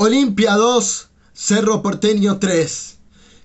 Olimpia 2, Cerro Porteño 3.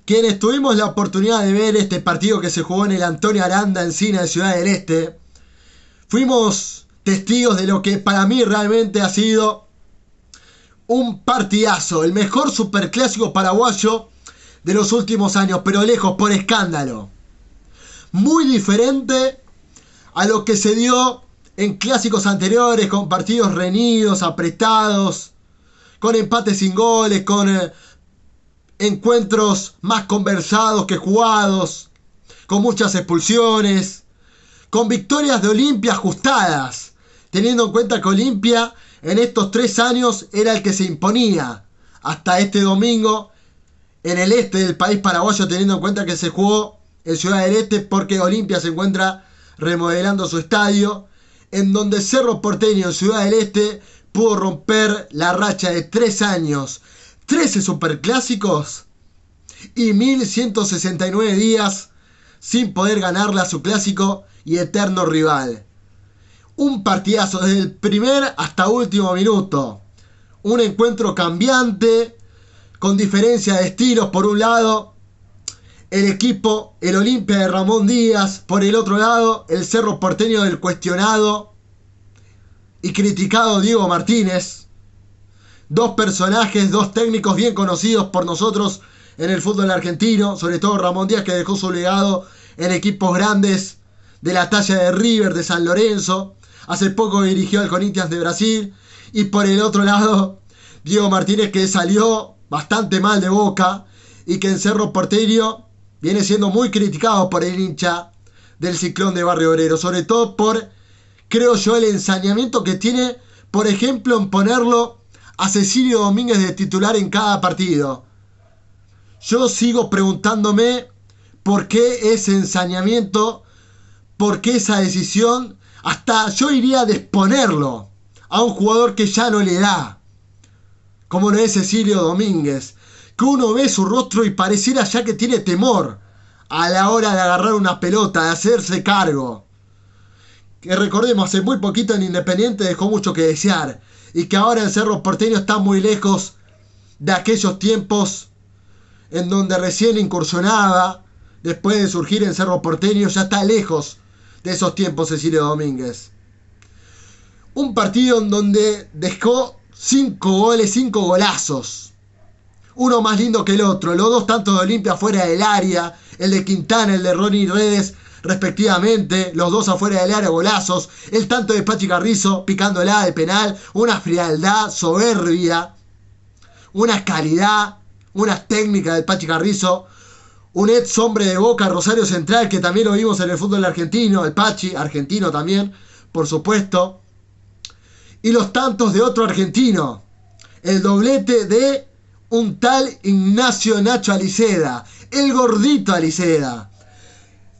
Quienes tuvimos la oportunidad de ver este partido que se jugó en el Antonio Aranda Encina de Ciudad del Este, fuimos testigos de lo que para mí realmente ha sido un partidazo, el mejor superclásico paraguayo de los últimos años, pero lejos, por escándalo. Muy diferente a lo que se dio en clásicos anteriores, con partidos reñidos, apretados, con empates sin goles, con encuentros más conversados que jugados, con muchas expulsiones, con victorias de Olimpia ajustadas, teniendo en cuenta que Olimpia en estos 3 años era el que se imponía hasta este domingo en el este del país paraguayo, teniendo en cuenta que se jugó en Ciudad del Este, porque Olimpia se encuentra remodelando su estadio, en donde Cerro Porteño en Ciudad del Este pudo romper la racha de 3 años, 13 superclásicos y 1169 días sin poder ganarle a su clásico y eterno rival. Un partidazo desde el primer hasta último minuto. Un encuentro cambiante, con diferencia de estilos. Por un lado, el equipo, el Olimpia de Ramón Díaz. Por el otro lado, el Cerro Porteño del cuestionado y criticado Diego Martínez. Dos personajes, dos técnicos bien conocidos por nosotros en el fútbol argentino. Sobre todo Ramón Díaz, que dejó su legado en equipos grandes de la talla de River, de San Lorenzo. Hace poco dirigió al Corinthians de Brasil. Y por el otro lado, Diego Martínez, que salió bastante mal de Boca y que en Cerro Porteño viene siendo muy criticado por el hincha del Ciclón de Barrio Obrero. Sobre todo por, creo yo, el ensañamiento que tiene, por ejemplo, en ponerlo a Cecilio Domínguez de titular en cada partido. Yo sigo preguntándome por qué ese ensañamiento, por qué esa decisión. Hasta yo iría a exponerlo a un jugador que ya no le da, como lo es Cecilio Domínguez, que uno ve su rostro y pareciera ya que tiene temor a la hora de agarrar una pelota, de hacerse cargo. Que recordemos, hace muy poquito en Independiente dejó mucho que desear, y que ahora en Cerro Porteño está muy lejos de aquellos tiempos en donde recién incursionaba. Después de surgir en Cerro Porteño, ya está lejos de esos tiempos Cecilio Domínguez. Un partido en donde dejó 5 goles, 5 golazos. Uno más lindo que el otro. Los dos tantos de Olimpia fuera del área. El de Quintana, el de Ronnie Redes, respectivamente. Los dos afuera del área, golazos. El tanto de Pachi Carrizo picándola de penal. Una frialdad soberbia. Una calidad. Una técnica del Pachi Carrizo. Un ex hombre de Boca, Rosario Central, que también lo vimos en el fútbol argentino. El Pachi, argentino también, por supuesto. Y los tantos de otro argentino. El doblete de un tal Ignacio Nacho Aliceda. El gordito Aliceda.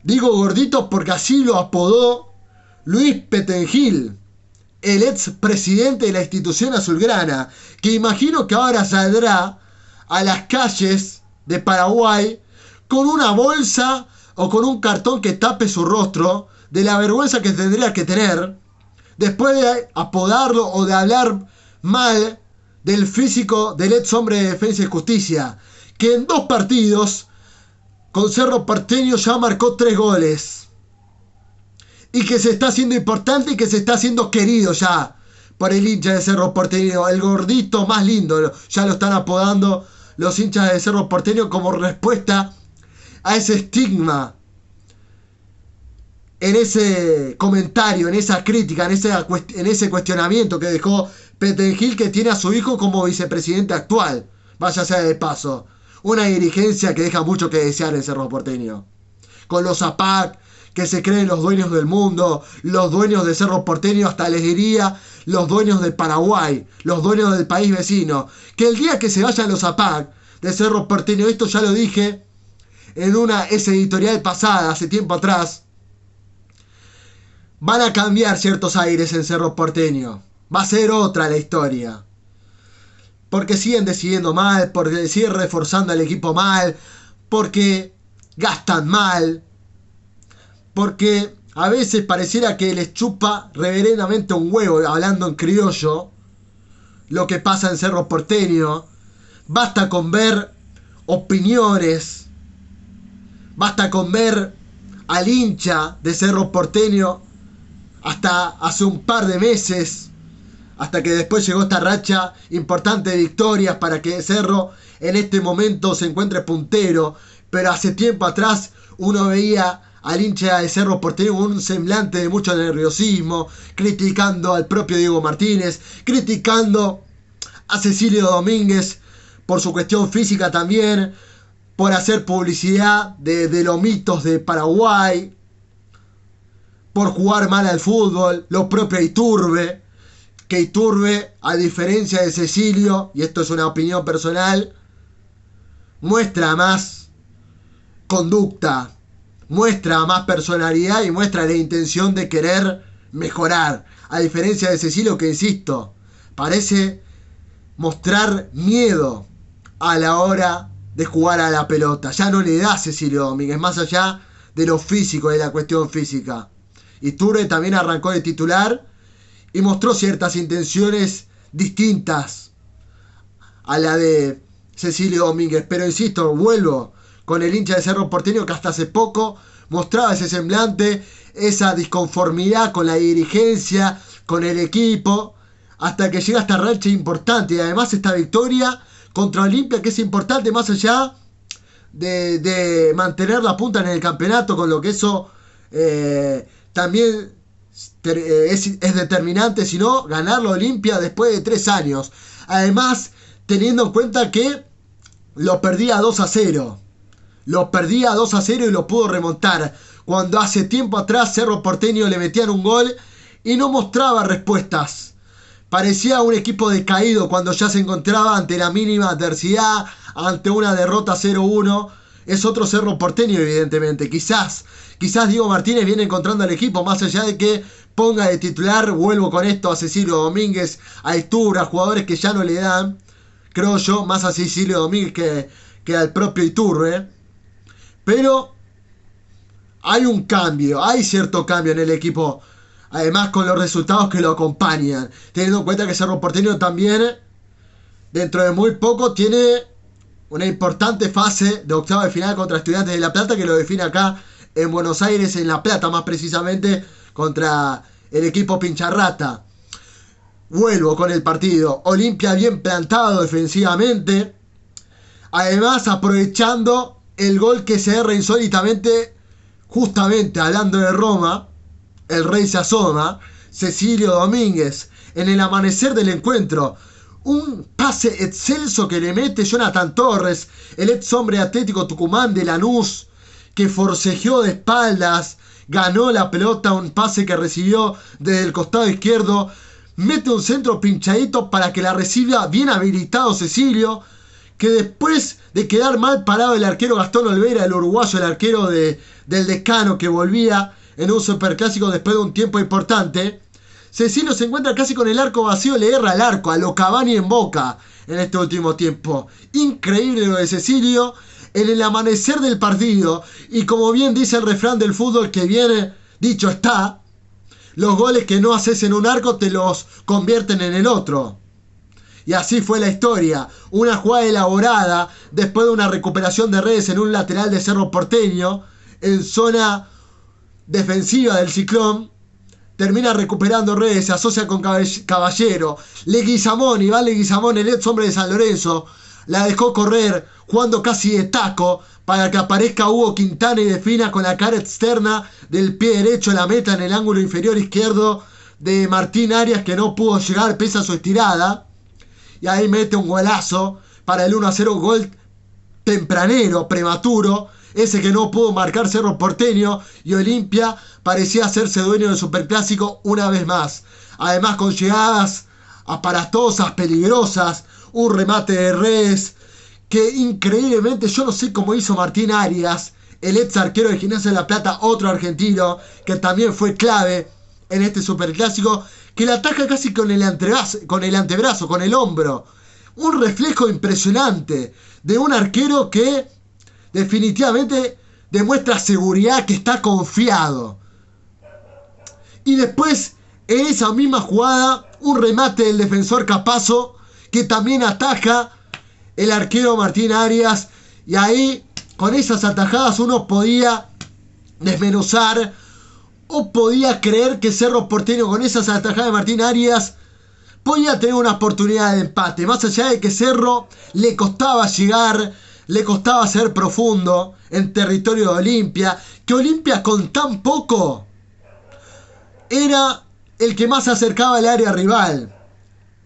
Digo gordito porque así lo apodó Luis Petengil, el ex presidente de la institución azulgrana, que imagino que ahora saldrá a las calles de Paraguay con una bolsa o con un cartón que tape su rostro de la vergüenza que tendría que tener después de apodarlo o de hablar mal del físico del ex hombre de Defensa y Justicia, que en 2 partidos con Cerro Porteño ya marcó 3 goles, y que se está haciendo importante y que se está haciendo querido ya por el hincha de Cerro Porteño, el gordito más lindo, ya lo están apodando los hinchas de Cerro Porteño como respuesta a ese estigma, en ese comentario, en esa crítica, en ese cuestionamiento que dejó Petengil, que tiene a su hijo como vicepresidente actual, vaya sea de paso. Una dirigencia que deja mucho que desear en Cerro Porteño. Con los APAC, que se creen los dueños del mundo, los dueños de Cerro Porteño, hasta les diría los dueños del Paraguay, los dueños del país vecino. Que el día que se vayan los APAC de Cerro Porteño, esto ya lo dije en una editorial pasada, hace tiempo atrás, van a cambiar ciertos aires en Cerro Porteño. Va a ser otra la historia. Porque siguen decidiendo mal, porque siguen reforzando al equipo mal, porque gastan mal, porque a veces pareciera que les chupa reverendamente un huevo, hablando en criollo, lo que pasa en Cerro Porteño. Basta con ver opiniones. Basta con ver al hincha de Cerro Porteño hasta hace un par de meses, hasta que después llegó esta racha importante de victorias para que Cerro en este momento se encuentre puntero. Pero hace tiempo atrás uno veía al hincha de Cerro Porteño con un semblante de mucho nerviosismo, criticando al propio Diego Martínez, criticando a Cecilio Domínguez por su cuestión física también, por hacer publicidad de los mitos de Paraguay, por jugar mal al fútbol. Lo propio Iturbe, que Iturbe, a diferencia de Cecilio, y esto es una opinión personal, muestra más conducta, muestra más personalidad y muestra la intención de querer mejorar. A diferencia de Cecilio, que insisto, parece mostrar miedo a la hora de jugar a la pelota. Ya no le da a Cecilio Domínguez, más allá de lo físico, de la cuestión física. Iturbe también arrancó de titular y mostró ciertas intenciones distintas a la de Cecilio Domínguez. Pero insisto, vuelvo con el hincha de Cerro Porteño, que hasta hace poco mostraba ese semblante, esa disconformidad con la dirigencia, con el equipo, hasta que llega esta racha importante. Y además esta victoria contra Olimpia, que es importante más allá de mantener la punta en el campeonato, con lo que eso también es determinante, sino ganar la Olimpia después de 3 años. Además, teniendo en cuenta que lo perdía 2-0. Lo perdía 2-0 y lo pudo remontar. Cuando hace tiempo atrás Cerro Porteño le metían un gol y no mostraba respuestas. Parecía un equipo decaído cuando ya se encontraba ante la mínima adversidad, ante una derrota 0-1. Es otro Cerro Porteño, evidentemente. Quizás Diego Martínez viene encontrando al equipo, más allá de que ponga de titular, vuelvo con esto, a Cecilio Domínguez, a Iturbe, a jugadores que ya no le dan, creo yo, más a Cecilio Domínguez que al propio Iturbe. Pero hay un cambio, hay cierto cambio en el equipo. Además, con los resultados que lo acompañan. Teniendo en cuenta que Cerro Porteño también, dentro de muy poco, tiene una importante fase de octavo de final contra Estudiantes de La Plata, que lo define acá en Buenos Aires, en La Plata, más precisamente, contra el equipo Pincharrata. Vuelvo con el partido. Olimpia bien plantado defensivamente. Además, aprovechando el gol que se erra insólitamente, justamente hablando de Roma, el rey se asoma, Cecilio Domínguez, en el amanecer del encuentro. Un pase excelso que le mete Jonathan Torres, el ex hombre Atlético Tucumán de Lanús, que forcejeó de espaldas, ganó la pelota, un pase que recibió desde el costado izquierdo, mete un centro pinchadito para que la reciba bien habilitado Cecilio, que después de quedar mal parado el arquero Gastón Olvera, el uruguayo, el arquero del Decano, que volvía en un superclásico después de un tiempo importante, Cecilio se encuentra casi con el arco vacío, le erra al arco, a lo Cavani en Boca en este último tiempo. Increíble lo de Cecilio en el amanecer del partido. Y como bien dice el refrán del fútbol que viene, dicho está, los goles que no haces en un arco te los convierten en el otro. Y así fue la historia. Una jugada elaborada después de una recuperación de redes en un lateral de Cerro Porteño, en zona defensiva del Ciclón. Termina recuperando redes, se asocia con Caballero. Iván Leguizamón, el ex hombre de San Lorenzo, la dejó correr, jugando casi de taco, para que aparezca Hugo Quintana y defina con la cara externa del pie derecho la meta en el ángulo inferior izquierdo de Martín Arias, que no pudo llegar pese a su estirada. Y ahí mete un golazo para el 1-0, gol tempranero, prematuro, ese que no pudo marcar Cerro Porteño, y Olimpia parecía hacerse dueño del Superclásico una vez más. Además, con llegadas aparatosas, peligrosas, un remate de redes que increíblemente, yo no sé cómo hizo Martín Arias, el ex arquero de Gimnasia de La Plata, otro argentino que también fue clave en este Superclásico, que la ataca casi con el antebrazo, con el hombro. Un reflejo impresionante de un arquero que definitivamente demuestra seguridad, que está confiado. Y después, en esa misma jugada, un remate del defensor Capazo que también ataja el arquero Martín Arias. Y ahí, con esas atajadas, uno podía desmenuzar o podía creer que Cerro Porteño, con esas atajadas de Martín Arias, podía tener una oportunidad de empate. Más allá de que Cerro le costaba llegar, le costaba ser profundo en territorio de Olimpia, que Olimpia con tan poco era el que más se acercaba al área rival.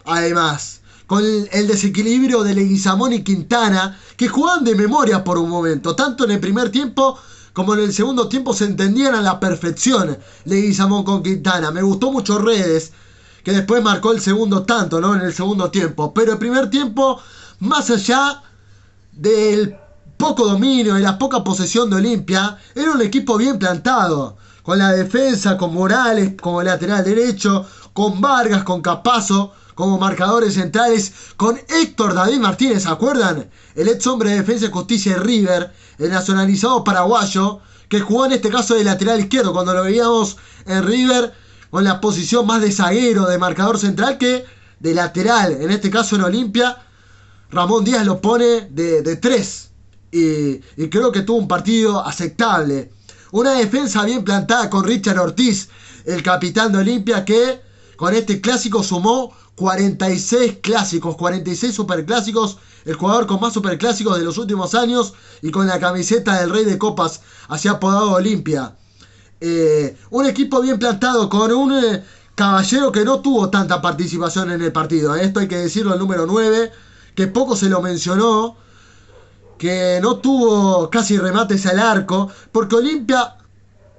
Además, con el desequilibrio de Leguizamón y Quintana, que jugaban de memoria por un momento, tanto en el primer tiempo como en el segundo tiempo se entendían a la perfección Leguizamón con Quintana. Me gustó mucho Redes, que después marcó el segundo tanto, ¿no? En el segundo tiempo. Pero el primer tiempo, más allá del poco dominio y la poca posesión de Olimpia, era un equipo bien plantado. Con la defensa, con Morales como lateral derecho, con Vargas, con Capazo como marcadores centrales, con Héctor David Martínez, ¿se acuerdan? El ex hombre de Defensa y Justicia de River, el nacionalizado paraguayo, que jugó en este caso de lateral izquierdo, cuando lo veíamos en River con la posición más de zaguero, de marcador central, que de lateral. En este caso en Olimpia, Ramón Díaz lo pone de 3. Y creo que tuvo un partido aceptable. Una defensa bien plantada con Richard Ortiz, el capitán de Olimpia, que con este clásico sumó 46 clásicos, 46 superclásicos, el jugador con más superclásicos de los últimos años, y con la camiseta del Rey de Copas, así apodado Olimpia. Un equipo bien plantado, con un Caballero que no tuvo tanta participación en el partido. Esto hay que decirlo, el número 9, que poco se lo mencionó, que no tuvo casi remates al arco, porque Olimpia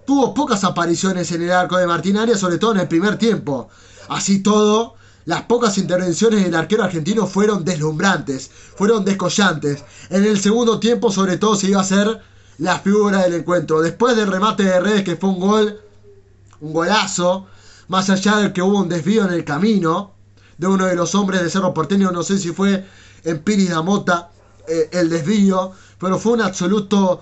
tuvo pocas apariciones en el arco de Martín Arias, sobre todo en el primer tiempo. Así todo, las pocas intervenciones del arquero argentino fueron deslumbrantes, fueron descollantes. En el segundo tiempo, sobre todo, se iba a hacer la figura del encuentro. Después del remate de Redes, que fue un golazo, más allá del que hubo un desvío en el camino de uno de los hombres de Cerro Porteño, no sé si fue en Piris da Mota, el desvío, pero fue un absoluto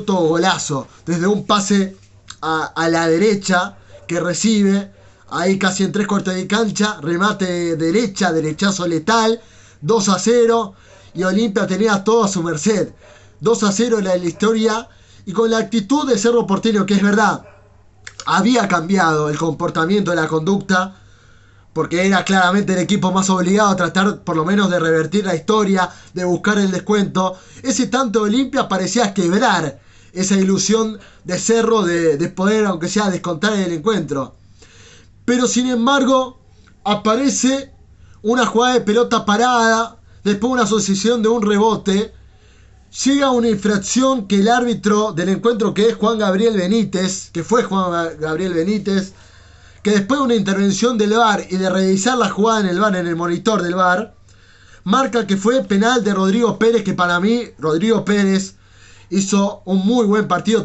golazo, desde un pase a la derecha que recibe, ahí casi en 3/4 de cancha, remate derecha, derechazo letal, 2-0, y Olimpia tenía todo a su merced. 2-0 en la historia, y con la actitud de Cerro Porteño, que es verdad, había cambiado el comportamiento, la conducta, porque era claramente el equipo más obligado a tratar por lo menos de revertir la historia, de buscar el descuento. Ese tanto de Olimpia parecía quebrar esa ilusión de Cerro de poder, aunque sea, descontar el encuentro. Pero sin embargo, aparece una jugada de pelota parada, después una asociación de un rebote, llega una infracción que el árbitro del encuentro, que es Juan Gabriel Benítez, que después de una intervención del VAR y de revisar la jugada en el VAR, en el monitor del VAR, marca que fue penal de Rodrigo Pérez, que para mí Rodrigo Pérez hizo un muy buen partido.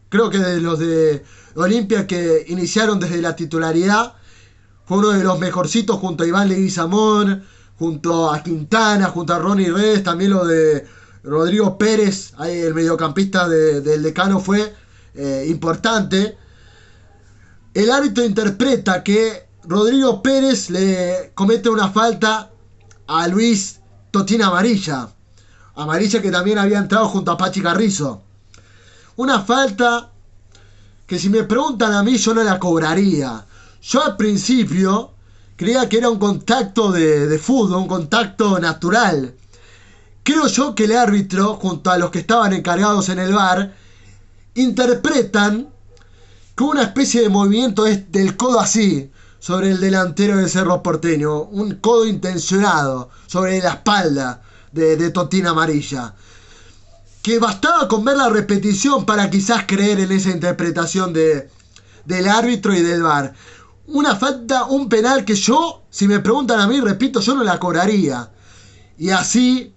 Creo que de los de Olimpia que iniciaron desde la titularidad, fue uno de los mejorcitos, junto a Iván Leguizamón, junto a Quintana, junto a Ronnie Redes. También lo de Rodrigo Pérez, ahí el mediocampista del Decano, fue importante. El árbitro interpreta que Rodrigo Pérez le comete una falta a Luis Totina Amarilla. Amarilla que también había entrado junto a Pachi Carrizo. Una falta que, si me preguntan a mí, yo no la cobraría. Yo al principio creía que era un contacto de fútbol, un contacto natural. Creo yo que el árbitro, junto a los que estaban encargados en el VAR, interpretan que una especie de movimiento es del codo así, sobre el delantero de Cerro Porteño, un codo intencionado sobre la espalda de Totina Amarilla, que bastaba con ver la repetición para quizás creer en esa interpretación del árbitro y del VAR. Una falta, un penal que yo, si me preguntan a mí, repito, yo no la cobraría. Y así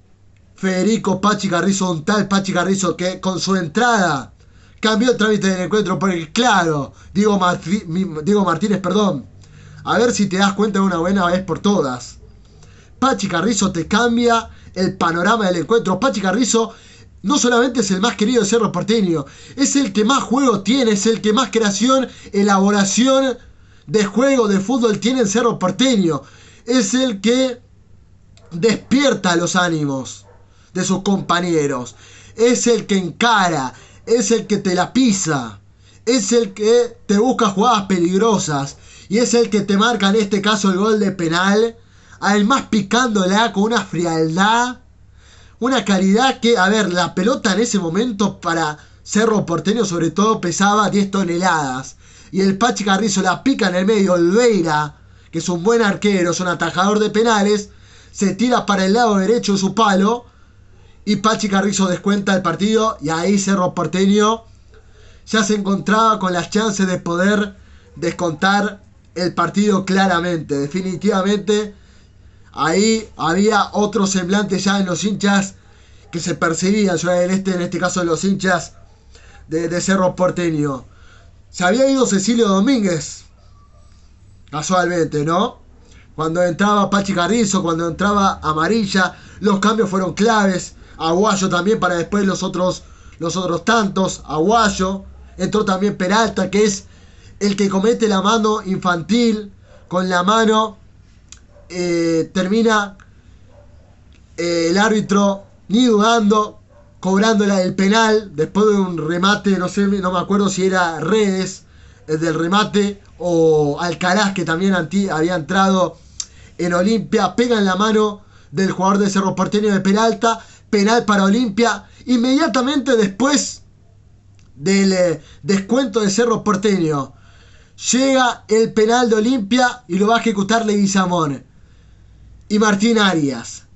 Federico Pachi Carrizo, un tal Pachi Carrizo, que con su entrada cambió el trámite del encuentro, porque claro, Diego Martínez, a ver si te das cuenta de una buena vez por todas. Pachi Carrizo te cambia el panorama del encuentro. Pachi Carrizo no solamente es el más querido de Cerro Porteño, es el que más juego tiene, es el que más creación, elaboración de juego, de fútbol tiene en Cerro Porteño. es el que despierta los ánimos de sus compañeros, es el que encara, es el que te la pisa, es el que te busca jugadas peligrosas y es el que te marca en este caso el gol de penal, además picándola con una frialdad, una calidad que, a ver, la pelota en ese momento para Cerro Porteño sobre todo pesaba 10 toneladas y el Pachi Carrizo la pica en el medio. Olveira, que es un buen arquero, es un atajador de penales, se tira para el lado derecho de su palo y Pachi Carrizo descuenta el partido y ahí Cerro Porteño ya se encontraba con las chances de poder descontar el partido claramente, definitivamente. Ahí había otro semblante ya en los hinchas que se percibían, en este caso en los hinchas de Cerro Porteño. Se había ido Cecilio Domínguez, casualmente, ¿no? Cuando entraba Pachi Carrizo, cuando entraba Amarilla, los cambios fueron claves. Aguayo también para después los otros tantos. Aguayo, entró también Peralta, que es el que comete la mano infantil. Con la mano termina el árbitro ni dudando, cobrándola el penal después de un remate, no me acuerdo si era Redes el del remate o Alcaraz, que también había entrado en Olimpia. Pega en la mano del jugador de Cerro Porteño de Peralta, penal para Olimpia. Inmediatamente después del descuento de Cerro Porteño llega el penal de Olimpia y lo va a ejecutar Leguizamón. Y Martín Arias,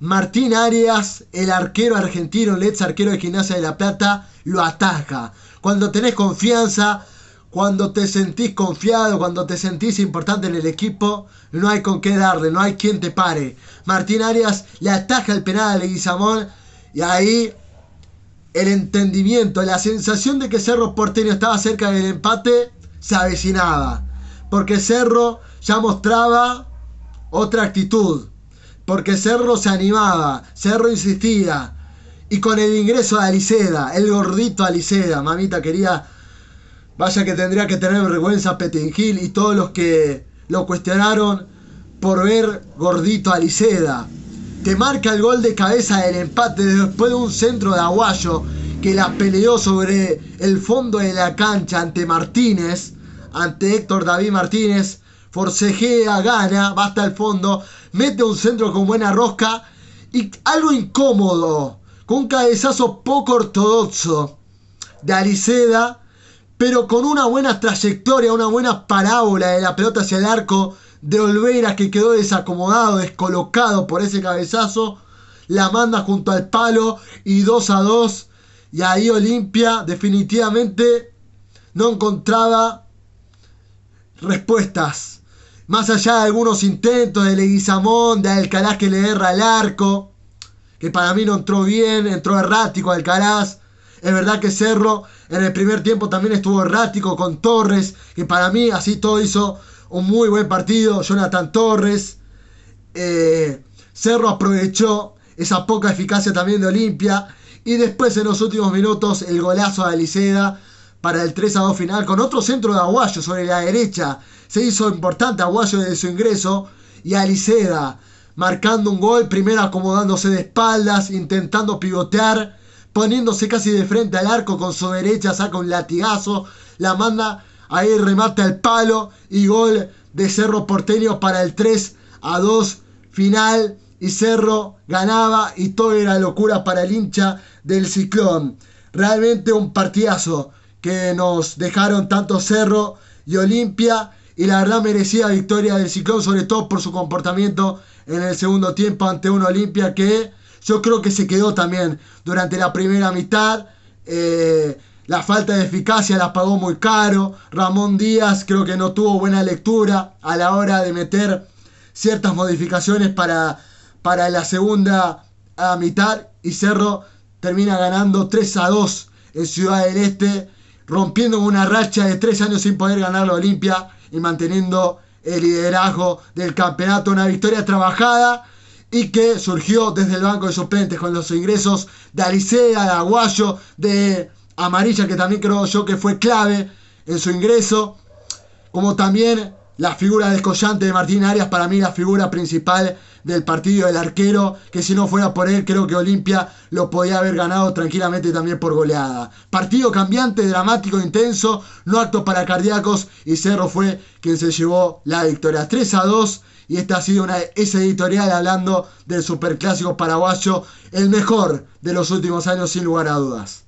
el arquero argentino, el ex arquero de Gimnasia de La Plata, lo ataja. Cuando tenés confianza, cuando te sentís confiado, cuando te sentís importante en el equipo, no hay con qué darle, no hay quien te pare. Martín Arias le ataja el penal a Leguizamón y ahí el entendimiento, la sensación de que Cerro Porteño estaba cerca del empate se avecinaba. Porque Cerro ya mostraba otra actitud. Porque Cerro se animaba, Cerro insistía. Y con el ingreso de Aliceda, el gordito Aliceda, mamita querida, vaya que tendría que tener vergüenza Petingil y todos los que lo cuestionaron por ver gordito Aliceda. Te marca el gol de cabeza del empate después de un centro de Aguayo que la peleó sobre el fondo de la cancha ante Martínez, ante Héctor David Martínez. Forcejea, gana, va hasta el fondo, mete un centro con buena rosca y algo incómodo, con un cabezazo poco ortodoxo de Aliceda, pero con una buena trayectoria, una buena parábola de la pelota hacia el arco de Olveira, que quedó desacomodado, descolocado por ese cabezazo, la manda junto al palo y 2-2, y ahí Olimpia definitivamente no encontraba respuestas. Más allá de algunos intentos de Leguizamón, de Alcaraz que le erra al arco, que para mí no entró bien, entró errático Alcaraz. Es verdad que Cerro en el primer tiempo también estuvo errático con Torres, que para mí así todo hizo un muy buen partido, Jonathan Torres. Cerro aprovechó esa poca eficacia también de Olimpia. Y después en los últimos minutos el golazo de Aliceda para el 3-2 final, con otro centro de Aguayo sobre la derecha. Se hizo importante Aguayo desde su ingreso y Aliceda marcando un gol, primero acomodándose de espaldas, intentando pivotear, poniéndose casi de frente al arco con su derecha, saca un latigazo, la manda, ahí remate al palo y gol de Cerro Porteño para el 3-2 final. Y Cerro ganaba y todo era locura para el hincha del Ciclón. Realmente un partidazo que nos dejaron tanto Cerro y Olimpia, y la verdad merecida victoria del Ciclón, sobre todo por su comportamiento en el segundo tiempo ante una Olimpia que yo creo que se quedó también durante la primera mitad. La falta de eficacia la pagó muy caro. Ramón Díaz creo que no tuvo buena lectura a la hora de meter ciertas modificaciones para la segunda mitad, y Cerro termina ganando 3-2 en Ciudad del Este, rompiendo una racha de 3 años sin poder ganar la Olimpia y manteniendo el liderazgo del campeonato. Una victoria trabajada y que surgió desde el banco de suplentes con los ingresos de Aliceda, de Aguayo, de Amarilla, que también creo yo que fue clave en su ingreso, como también La figura descollante de Martín Arias, para mí la figura principal del partido, del arquero, que si no fuera por él creo que Olimpia lo podía haber ganado tranquilamente también por goleada. Partido cambiante, dramático, intenso, no apto para cardíacos, y Cerro fue quien se llevó la victoria 3-2. Y esta ha sido esa editorial hablando del superclásico paraguayo, el mejor de los últimos años sin lugar a dudas.